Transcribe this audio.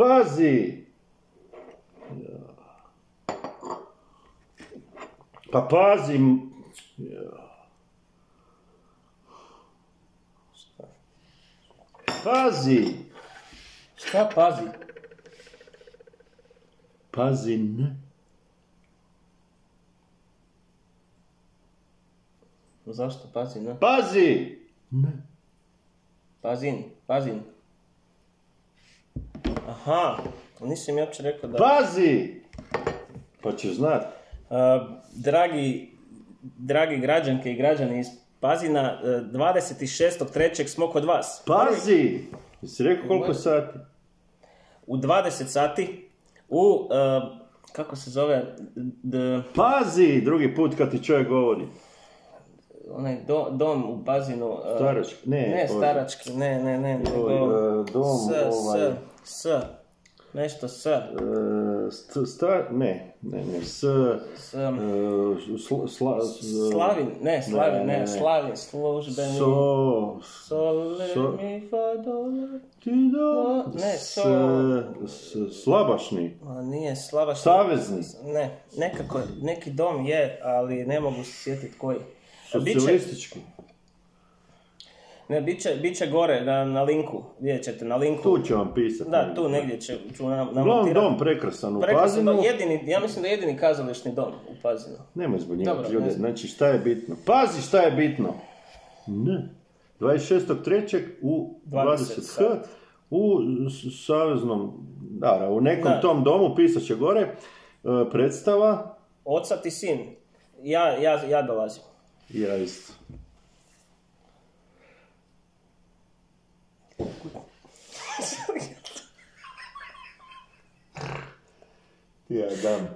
Pazi! Pa pazi! Pazi! Šta pazi? Pazin. Zašto pazi, ne? Pazi! Pazin. Aha, nisam mi uopće rekao da... Pazi! Pa ćeš znat. Dragi građanke i građani iz Pazina, 26.3. smo kod vas. Pazi! Jesi rekao koliko sati? U 20 sati u, kako se zove, Pazi! Drugi put kad ti čovjek govori. onaj dom u Pazinu. Starački? Ne, starački, ne. Dom, Nešto s. Slavin, službeni. Mi fa dole. Slabašni. Nije slabašni. Savezni. Ne, nekako, neki dom je, ali ne mogu se sjetiti koji. Socijalistički. Ne, bit će gore na linku, vidjet ćete na linku. Tu ću vam pisati. Da, tu negdje ću namontirati. Uglavnom dom prekrasan u Pazinu. Ja mislim da je jedini kazališni dom u Pazinu. Nemoj zbunjivati ljude, znači šta je bitno? Pazi šta je bitno! Ne. 26.3. u 20h u saveznom, u nekom tom domu, pisat će gore, predstava. Oca ti sin. Ja dolazim. Ja isto. Ja dam.